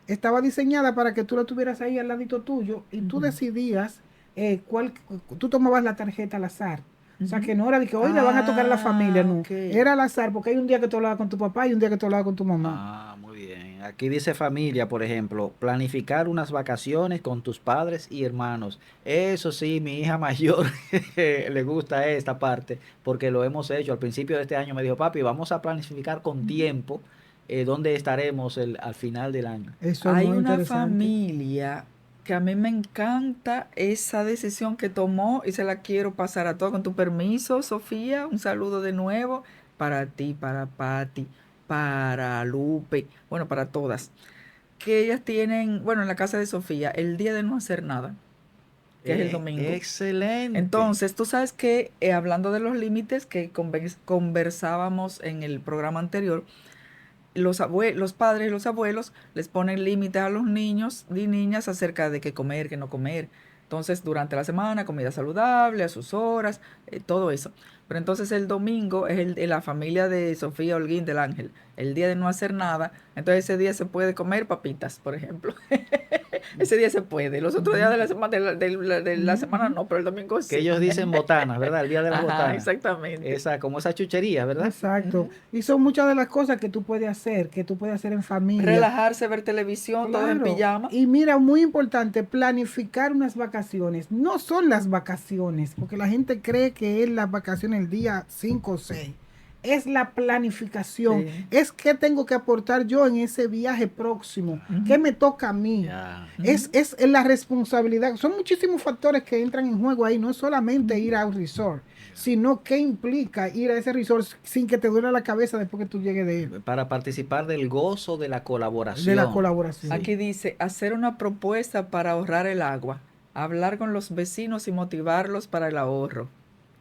estaba diseñada para que tú la tuvieras ahí al ladito tuyo y tú Ujú. decidías tú tomabas la tarjeta al azar. O sea, Ujú. que no era de que hoy le van a tocar a la familia, no. Ok. Era al azar, porque hay un día que tú hablabas con tu papá y un día que tú hablabas con tu mamá. Ah, muy bien. Aquí dice familia, por ejemplo, planificar unas vacaciones con tus padres y hermanos. Eso sí, mi hija mayor le gusta esta parte porque lo hemos hecho. Al principio de este año me dijo, papi, vamos a planificar con tiempo dónde estaremos al final del año. Eso es Hay muy una interesante. familia que a mí me encanta esa decisión que tomó y se la quiero pasar a todos. Con tu permiso, Sofía, un saludo de nuevo para ti, para Patti, para Lupe, bueno, para todas. Que ellas tienen, bueno, en la casa de Sofía, el día de no hacer nada, que es el domingo. Excelente. Entonces, tú sabes que hablando de los límites que conversábamos en el programa anterior, los padres y los abuelos les ponen límites a los niños y niñas acerca de qué comer, qué no comer. Entonces, durante la semana, comida saludable, a sus horas, todo eso. Pero entonces el domingo es la familia de Sofía Holguín del Ángel, el día de no hacer nada. Entonces ese día se puede comer papitas, por ejemplo. Ese día se puede. Los otros días de la semana, de la semana no, pero el domingo Que sí. ellos dicen botanas, ¿verdad? El día de las Ajá, botanas. exactamente. Como esa chuchería, ¿verdad? Exacto. Ujú. Y son muchas de las cosas que tú puedes hacer en familia. Relajarse, ver televisión, todos en Claro. pijama. Y mira, muy importante, planificar unas vacaciones. No son las vacaciones, porque la gente cree que es las vacaciones el día 5 o 6. Es la planificación. Sí. Es qué tengo que aportar yo en ese viaje próximo. ¿Qué Ujú. me toca a mí? Ya. Es la responsabilidad. Son muchísimos factores que entran en juego ahí. No es solamente ir a un resort, sino qué implica ir a ese resort sin que te duele la cabeza después que tú llegues de él. Para participar del gozo de la De la colaboración. colaboración. Sí. Aquí dice, hacer una propuesta para ahorrar el agua, hablar con los vecinos y motivarlos para el ahorro.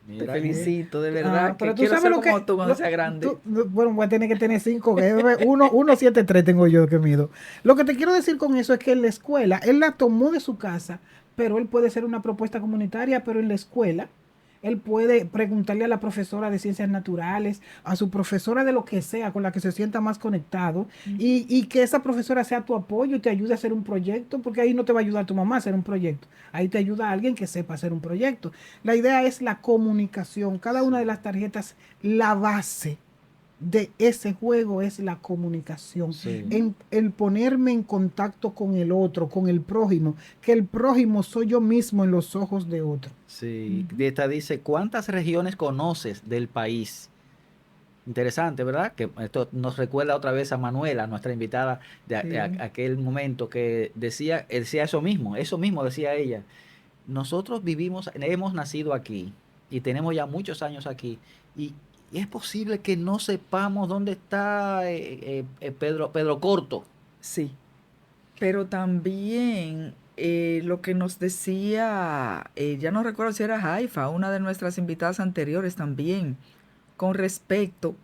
Te Mira, felicito, de Ah, verdad, que pero tú quiero sabes ser lo que. como tú cuando sea grande. Bueno, voy a tener que tener 5, 1,73 tengo yo que mido. Lo que te quiero decir con eso es que en la escuela, él la tomó de su casa, pero él puede ser una propuesta comunitaria, pero en la escuela, él puede preguntarle a la profesora de ciencias naturales, a su profesora de lo que sea, con la que se sienta más conectado, y que esa profesora sea tu apoyo y te ayude a hacer un proyecto, porque ahí no te va a ayudar tu mamá a hacer un proyecto, ahí te ayuda alguien que sepa hacer un proyecto. La idea es la comunicación. Cada una de las tarjetas, la base de ese juego es la comunicación, Sí. el ponerme en contacto con el otro, con el prójimo, que el prójimo soy yo mismo en los ojos de otro. Sí. Esta dice, ¿cuántas regiones conoces del país? Interesante, ¿verdad? Que esto nos recuerda otra vez a Manuela, nuestra invitada de Sí. aquel momento que decía eso mismo decía ella. Nosotros hemos nacido aquí y tenemos ya muchos años aquí y es posible que no sepamos dónde está Pedro Corto. Sí, pero también lo que nos decía, ya no recuerdo si era Haifa, una de nuestras invitadas anteriores también, con respecto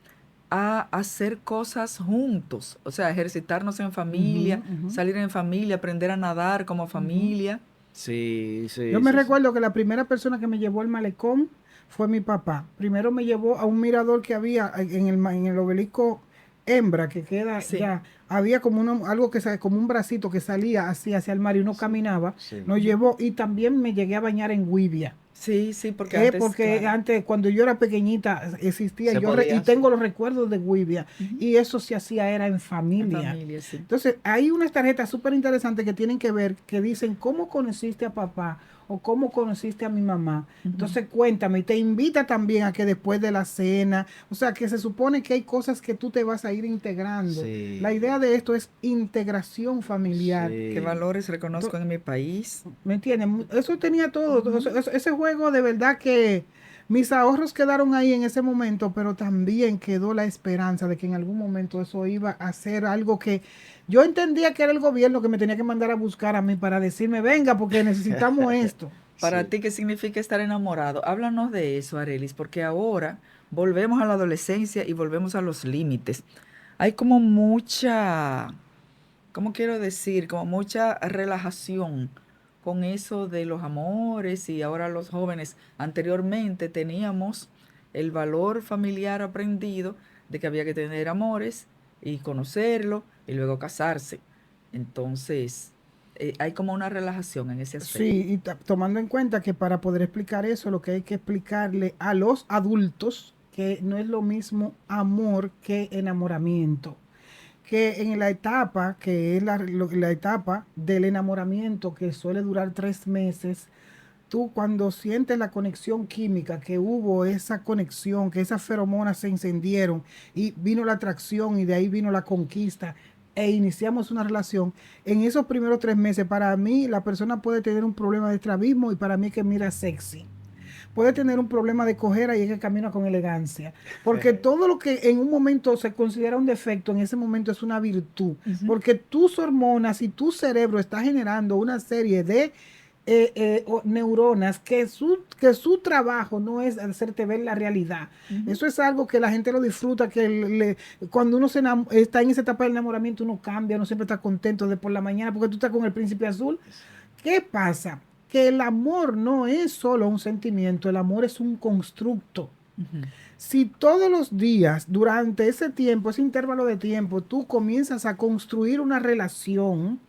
a hacer cosas juntos, o sea, ejercitarnos en familia, Ujú, ujú, salir en familia, aprender a nadar como ujú. familia. Sí, sí, Yo me sí, sí. recuerdo que la primera persona que me llevó al malecón fue mi papá. Primero me llevó a un mirador que había en el obelisco Hembra, que queda Sí, ya. Había como algo como un bracito que salía así hacia el mar y uno Sí, caminaba. sí. Nos llevó y también me llegué a bañar en Wibia. sí, sí, porque antes, Porque claro. antes, cuando yo era pequeñita, existía, Se y podía, tengo sí. los recuerdos de Wibia, Ujú. y eso se hacía era en En familia. familia, sí. Entonces, hay unas tarjetas súper interesantes que tienen que ver, que dicen cómo conociste a papá o cómo conociste a mi mamá. Ujú. Entonces, cuéntame, y te invita también a que después de la cena, o sea, que se supone que hay cosas que tú te vas a ir integrando. Sí. La idea de esto es integración familiar. ¿Qué Sí. valores reconozco en mi país? ¿Me entienden? Eso tenía todo. Ujú. Ese juego de verdad que mis ahorros quedaron ahí en ese momento, pero también quedó la esperanza de que en algún momento eso iba a ser algo que yo entendía que era el gobierno que me tenía que mandar a buscar a mí para decirme, venga, porque necesitamos esto. Para Sí. ti, ¿qué significa estar enamorado? Háblanos de eso, Arelis, porque ahora volvemos a la adolescencia y volvemos a los límites. Hay como mucha, ¿cómo quiero decir? Como mucha relajación con eso de los amores y ahora los jóvenes. Anteriormente teníamos el valor familiar aprendido de que había que tener amores y conocerlo y luego casarse. Entonces, hay como una relajación en ese aspecto. Sí, y tomando en cuenta que para poder explicar eso, lo que hay que explicarle a los adultos que no es lo mismo amor que enamoramiento. que en la etapa, que es la etapa del enamoramiento, que suele durar 3 meses, tú cuando sientes la conexión química, que hubo esa conexión, que esas feromonas se encendieron y vino la atracción y de ahí vino la conquista e iniciamos una relación, en esos primeros 3 meses, para mí la persona puede tener un problema de estrabismo y para mí que mira sexy. Puede tener un problema de cojera y es que camina con elegancia. Porque todo lo que en un momento se considera un defecto, en ese momento es una virtud. Porque tus hormonas y tu cerebro está generando una serie de neuronas que su trabajo no es hacerte ver la realidad. Eso es algo que la gente lo disfruta, cuando uno está en esa etapa del enamoramiento, uno cambia, uno siempre está contento de por la mañana porque tú estás con el príncipe azul. ¿Qué pasa? Que el amor no es solo un sentimiento, el amor es un constructo. Si todos los días, durante ese tiempo, ese intervalo de tiempo, tú comienzas a construir una relación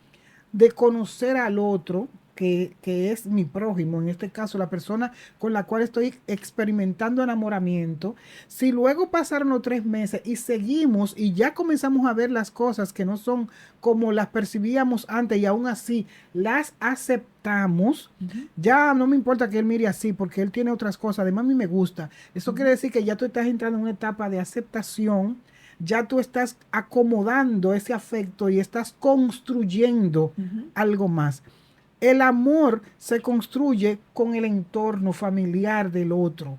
de conocer al otro, que es mi prójimo, en este caso la persona con la cual estoy experimentando enamoramiento, si luego pasaron los 3 meses y seguimos y ya comenzamos a ver las cosas que no son como las percibíamos antes y aún así las aceptamos, ya no me importa que él mire así porque él tiene otras cosas, además a mí me gusta, eso quiere decir que ya tú estás entrando en una etapa de aceptación, ya tú estás acomodando ese afecto y estás construyendo algo más. El amor se construye con el entorno familiar del otro.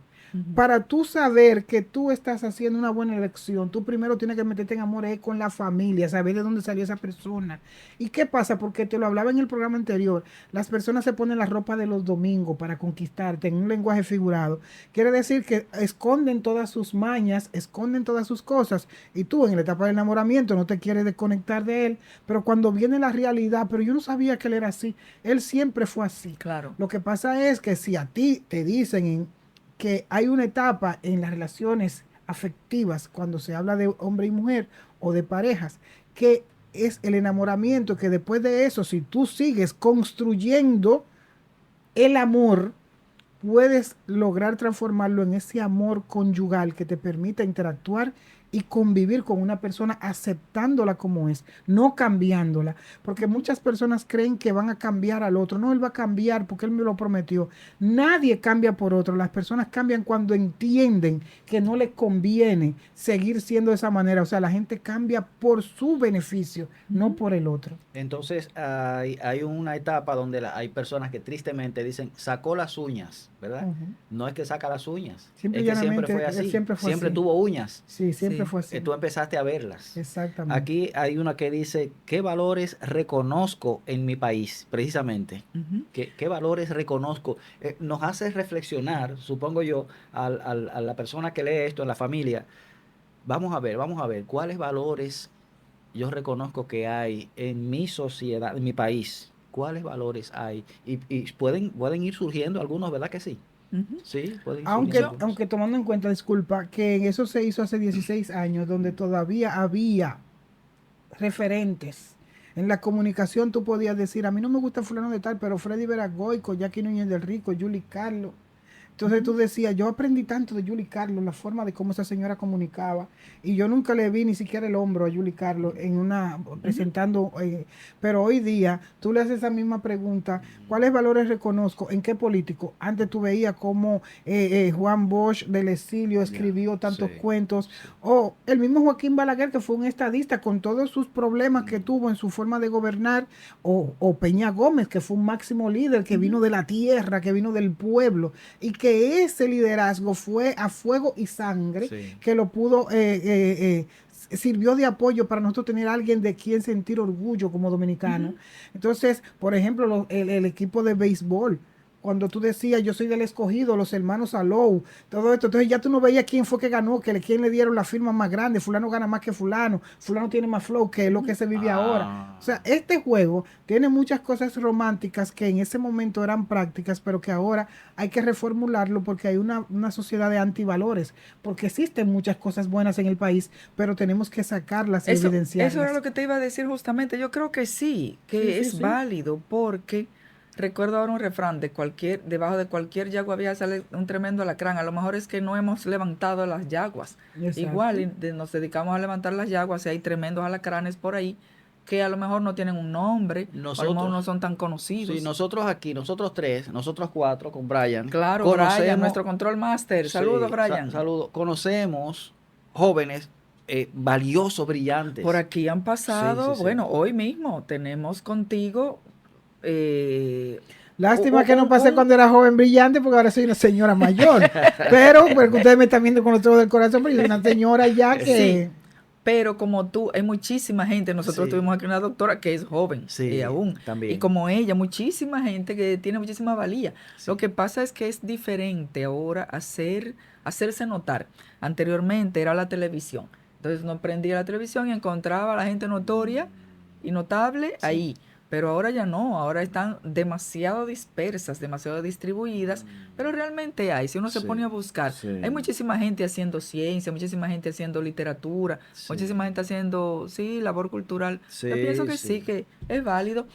Para tú saber que tú estás haciendo una buena elección, tú primero tienes que meterte en amor con la familia, saber de dónde salió esa persona. ¿Y qué pasa? Porque te lo hablaba en el programa anterior, las personas se ponen la ropa de los domingos para conquistarte en un lenguaje figurado. Quiere decir que esconden todas sus mañas, esconden todas sus cosas, y tú en la etapa del enamoramiento no te quieres desconectar de él, pero cuando viene la realidad, pero yo no sabía que él era así, él siempre fue así. Claro. Lo que pasa es que si a ti te dicen que hay una etapa en las relaciones afectivas, cuando se habla de hombre y mujer o de parejas, que es el enamoramiento, que después de eso, si tú sigues construyendo el amor, puedes lograr transformarlo en ese amor conyugal que te permita interactuar y convivir con una persona aceptándola como es, no cambiándola, porque muchas personas creen que van a cambiar al otro. No, él va a cambiar porque él me lo prometió. Nadie cambia por otro. Las personas cambian cuando entienden que no les conviene seguir siendo de esa manera. O sea, la gente cambia por su beneficio, no por el otro. Entonces hay una etapa donde hay personas que tristemente dicen, sacó las uñas, ¿verdad? No es que saca las uñas, Simple es y que siempre llanamente, fue así, siempre fue siempre así. tuvo uñas. Sí, siempre Sí. fue así. Tú empezaste a verlas. Exactamente. Aquí hay una que dice, ¿qué valores reconozco en mi país? Precisamente. ¿Qué valores reconozco? Nos hace reflexionar, supongo yo, a la persona que lee esto en la familia. Vamos a ver, ¿cuáles valores yo reconozco que hay en mi sociedad, en mi país? ¿Cuáles valores hay? Y pueden ir surgiendo algunos, ¿verdad que sí? Sí, pueden ir surgiendo algunos. Aunque tomando en cuenta, disculpa, que eso se hizo hace 16 años, donde todavía había referentes. En la comunicación tú podías decir, a mí no me gusta fulano de tal, pero Freddy Veragoico, Jackie Núñez del Rico, Julie Carlos. Entonces tú decías, yo aprendí tanto de Julie Carlos, la forma de cómo esa señora comunicaba, y yo nunca le vi ni siquiera el hombro a Julie Carlos presentando, pero hoy día tú le haces esa misma pregunta, ¿cuáles valores reconozco? ¿En qué político? Antes tú veías cómo Juan Bosch del exilio escribió tantos cuentos, o el mismo Joaquín Balaguer, que fue un estadista con todos sus problemas que tuvo en su forma de gobernar, o Peña Gómez, que fue un máximo líder, que vino de la tierra, que vino del pueblo, y que ese liderazgo fue a fuego y sangre, que lo pudo, sirvió de apoyo para nosotros tener a alguien de quien sentir orgullo como dominicano. Entonces, por ejemplo, el equipo de béisbol, cuando tú decías, yo soy del Escogido, los hermanos Alou, todo esto, entonces ya tú no veías quién fue que ganó, quién le dieron la firma más grande, fulano gana más que fulano tiene más flow, que es lo que se vive ahora. O sea, este juego tiene muchas cosas románticas que en ese momento eran prácticas, pero que ahora hay que reformularlo porque hay una sociedad de antivalores, porque existen muchas cosas buenas en el país, pero tenemos que sacarlas y evidenciarlas. Eso era lo que te iba a decir justamente. Yo creo que sí, que es válido, porque Recuerdo ahora un refrán debajo de cualquier yagua vieja sale un tremendo alacrán. A lo mejor es que no hemos levantado las yaguas. Exacto. Igual nos dedicamos a levantar las yaguas y hay tremendos alacranes por ahí que a lo mejor no tienen un nombre, o a lo mejor no son tan conocidos. Sí, nosotros aquí, nosotros cuatro con Brian. Claro, Brian, nuestro control master. Saludos, sí, Brian. Saludos. Conocemos jóvenes valiosos, brillantes. Por aquí han pasado, bueno, hoy mismo tenemos contigo. Lástima que no pasé cuando era joven brillante, porque ahora soy una señora mayor. Pero porque ustedes me están viendo con los ojos del corazón, pero yo soy una señora ya que... Sí, pero como tú, hay muchísima gente. Nosotros tuvimos aquí una doctora que es joven aún. También. Y como ella, muchísima gente que tiene muchísima valía. Sí. Lo que pasa es que es diferente ahora hacerse notar. Anteriormente era la televisión. Entonces uno prendía la televisión y encontraba a la gente notoria y notable ahí. Pero ahora ya no, ahora están demasiado dispersas, demasiado distribuidas, pero realmente hay, si uno se pone a buscar, hay muchísima gente haciendo ciencia, muchísima gente haciendo literatura, muchísima gente haciendo, labor cultural. Yo pienso que sí, que es válido.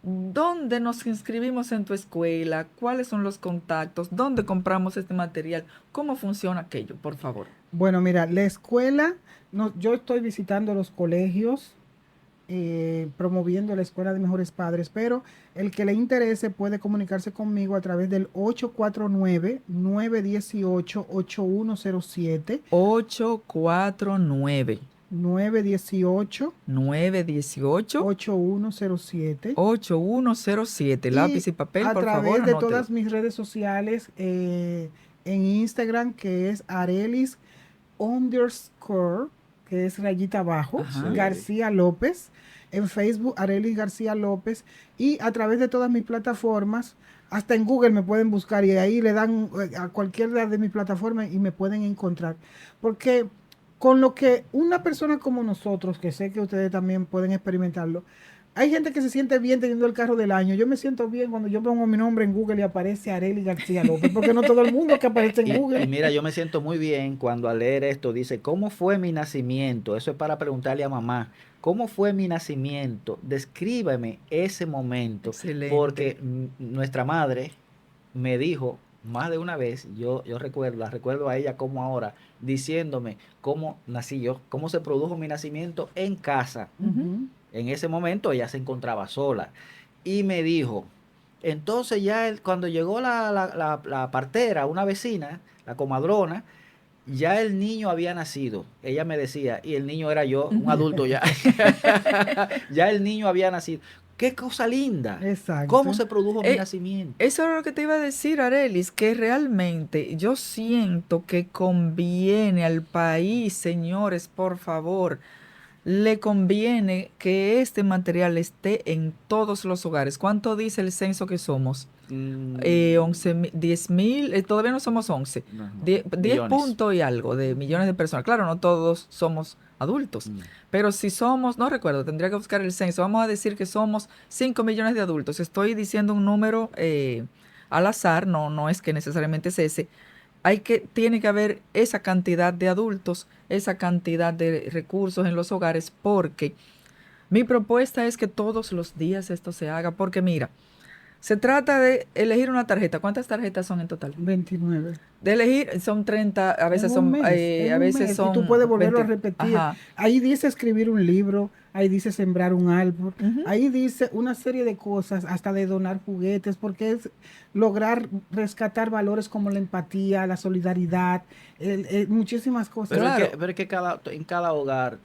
¿Dónde nos inscribimos en tu escuela? ¿Cuáles son los contactos? ¿Dónde compramos este material? ¿Cómo funciona aquello, por favor? Bueno, mira, la escuela, yo estoy visitando los colegios, promoviendo la Escuela de Mejores Padres, pero el que le interese puede comunicarse conmigo a través del 849-918-8107. 849 918 8107 8107. Lápiz y papel, por favor. A través de todas mis redes sociales, en Instagram, que es Arelis _ que es rayita abajo, García López. En Facebook, Arelis García López. Y a través de todas mis plataformas, hasta en Google me pueden buscar y ahí le dan a cualquiera de mis plataformas y me pueden encontrar. Porque con lo que una persona como nosotros, que sé que ustedes también pueden experimentarlo, hay gente que se siente bien teniendo el carro del año. Yo me siento bien cuando yo pongo mi nombre en Google y aparece Arelis García López, porque no todo el mundo que aparece en Google. Y mira, yo me siento muy bien cuando al leer esto dice, ¿cómo fue mi nacimiento? Eso es para preguntarle a mamá, ¿cómo fue mi nacimiento? Descríbeme ese momento. Excelente. Porque nuestra madre me dijo más de una vez, yo la recuerdo a ella como ahora, diciéndome cómo nací yo, cómo se produjo mi nacimiento en casa. En ese momento ella se encontraba sola y me dijo, entonces ya cuando llegó la partera, una vecina, la comadrona, ya el niño había nacido. Ella me decía, y el niño era yo, un adulto ya. Ya el niño había nacido. ¡Qué cosa linda! Exacto. ¿Cómo se produjo mi nacimiento? Eso es lo que te iba a decir, Arelis, que realmente yo siento que conviene al país, señores, por favor, le conviene que este material esté en todos los hogares. ¿Cuánto dice el censo que somos? 10.000, todavía no somos 11. 10 puntos y algo de millones de personas. Claro, no todos somos adultos, pero si somos, no recuerdo, tendría que buscar el censo. Vamos a decir que somos 5 millones de adultos. Estoy diciendo un número al azar, no es que necesariamente es ese. Tiene que haber esa cantidad de adultos, esa cantidad de recursos en los hogares, porque mi propuesta es que todos los días esto se haga, porque mira, se trata de elegir una tarjeta. ¿Cuántas tarjetas son en total? 29. De elegir, son 30, a veces son... a veces son y tú puedes volverlo a repetir. Ajá. Ahí dice escribir un libro, ahí dice sembrar un árbol, ahí dice una serie de cosas, hasta de donar juguetes, porque es lograr rescatar valores como la empatía, la solidaridad, muchísimas cosas. Pero es que en cada hogar,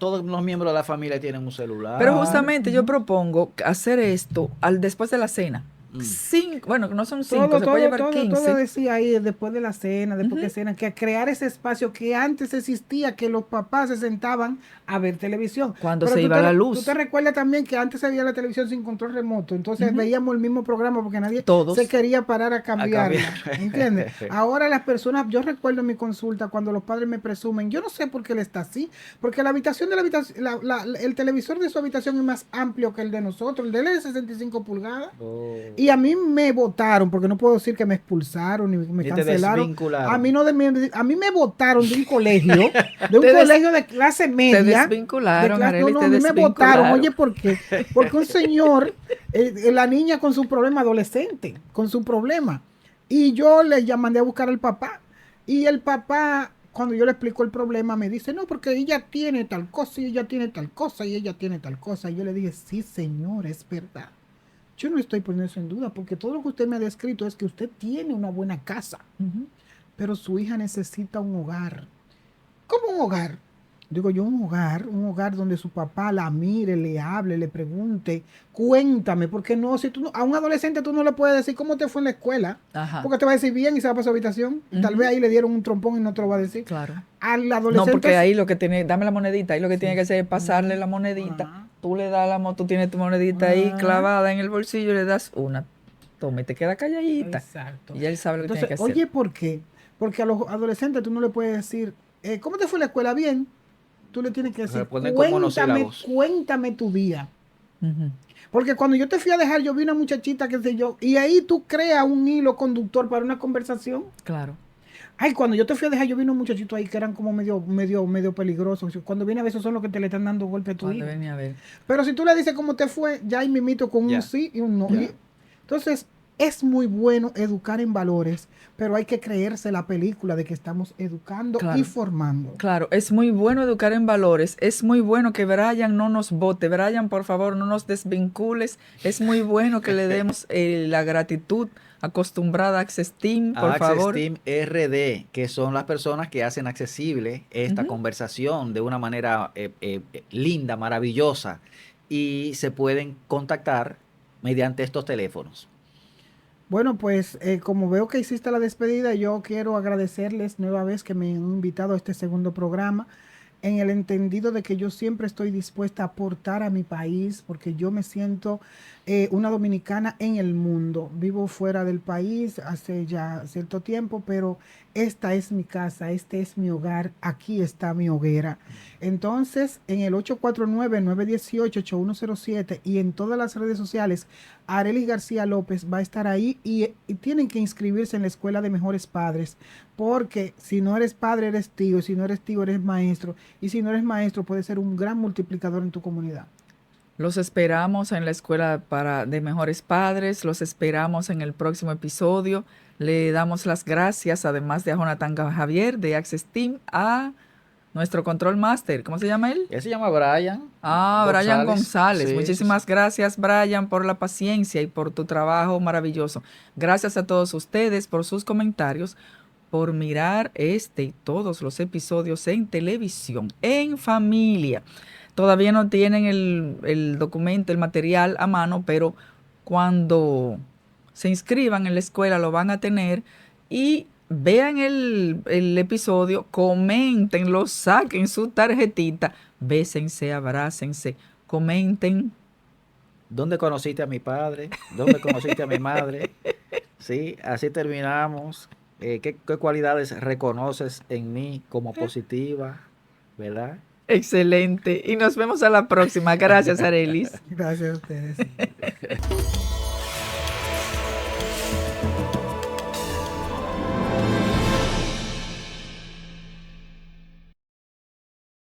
todos los miembros de la familia tienen un celular. Pero justamente yo propongo hacer esto después de la cena. 5, bueno, no son 5, se puede llevar 15. Todo decía ahí, después de la cena, después que cena, que crear ese espacio que antes existía, que los papás se sentaban a ver televisión. Cuando se iba la luz. Tú te recuerdas también que antes se veía la televisión sin control remoto, entonces veíamos el mismo programa porque nadie se quería parar a cambiarla, ¿entiendes? Ahora las personas, yo recuerdo en mi consulta cuando los padres me presumen, yo no sé por qué él está así, porque el televisor de su habitación es más amplio que el de nosotros, el de él es 65 pulgadas. Y Y a mí me votaron, porque no puedo decir que me expulsaron ni me Y te cancelaron. desvincularon. A mí no a mí me votaron de un colegio, de un Te des- colegio de clase Te media. desvincularon, No, Arely, no, te a mí me votaron. desvincularon. Oye, ¿por qué? Porque un señor, la niña con su problema adolescente, con su problema. Y yo mandé a buscar al papá. Y el papá, cuando yo le explico el problema, me dice, no, porque ella tiene tal cosa, y ella tiene tal cosa, y ella tiene tal cosa. Y yo le dije, sí, señor, es verdad. Yo no estoy poniendo eso en duda, porque todo lo que usted me ha descrito es que usted tiene una buena casa, Ujú. pero su hija necesita un hogar. ¿Cómo un hogar? Digo yo, un hogar donde su papá la mire, le hable, le pregunte, cuéntame, porque no, si tú a un adolescente tú no le puedes decir cómo te fue en la escuela, Ajá. porque te va a decir bien y se va para su habitación, y tal Ujú. vez ahí le dieron un trompón y no te lo va a decir. Claro. Al No, adolescente porque ahí lo que tiene, dame la monedita, ahí lo que Sí. tiene que hacer es pasarle la monedita. Ajá. Tú le das tú tienes tu monedita ahí Ajá. clavada en el bolsillo y le das una. Toma y te queda calladita. Exacto. Y ya él sabe lo que Entonces, tiene que hacer. oye, ¿por qué? Porque a los adolescentes tú no le puedes decir, ¿cómo te fue en la escuela? Bien. Tú le tienes que decir, Responden con monosílabos. cuéntame tu día. Ujú. Porque cuando yo te fui a dejar, yo vi una muchachita, qué sé yo, y ahí tú creas un hilo conductor para una conversación. Claro. Ay, cuando yo te fui a dejar, yo vi unos muchachitos ahí que eran como medio peligrosos. Cuando viene a veces son los que te le están dando golpe a tu Cuando hijo. venía a ver. Pero si tú le dices cómo te fue, ya ahí mimito con Ya. un sí y un no. Ya. Entonces, es muy bueno educar en valores, pero hay que creerse la película de que estamos educando Claro. y formando. Claro, es muy bueno educar en valores. Es muy bueno que Brian no nos vote. Brian, por favor, no nos desvincules. Es muy bueno que le demos la gratitud acostumbrada a Access Team, por Access favor. Team RD, que son las personas que hacen accesible esta Ujú. conversación de una manera linda, maravillosa, y se pueden contactar mediante estos teléfonos. Bueno, pues como veo que hiciste la despedida, yo quiero agradecerles nueva vez que me han invitado a este segundo programa, en el entendido de que yo siempre estoy dispuesta a aportar a mi país, porque yo me siento una dominicana en el mundo. Vivo fuera del país hace ya cierto tiempo, pero esta es mi casa, este es mi hogar, aquí está mi hoguera. Entonces, en el 849-918-8107 y en todas las redes sociales, Arely García López va a estar ahí y tienen que inscribirse en la Escuela de Mejores Padres, porque si no eres padre, eres tío, si no eres tío, eres maestro, y si no eres maestro, puedes ser un gran multiplicador en tu comunidad. Los esperamos en la escuela de mejores padres. Los esperamos en el próximo episodio. Le damos las gracias, además de a Jonathan Javier de Access Team, a nuestro Control Master. ¿Cómo se llama él? Él se llama Brian. Brian González. Sí, Muchísimas gracias, Brian, por la paciencia y por tu trabajo maravilloso. Gracias a todos ustedes por sus comentarios, por mirar este y todos los episodios en televisión, en familia. Todavía no tienen el documento, el material a mano, pero cuando se inscriban en la escuela lo van a tener y vean el episodio, coméntenlo, saquen su tarjetita, bésense, abrácense, comenten. ¿Dónde conociste a mi padre? ¿Dónde conociste a mi madre? Sí, así terminamos. ¿Qué cualidades reconoces en mí como positiva? ¿Verdad? Excelente. Y nos vemos a la próxima. Gracias, Arelis. Gracias a ustedes.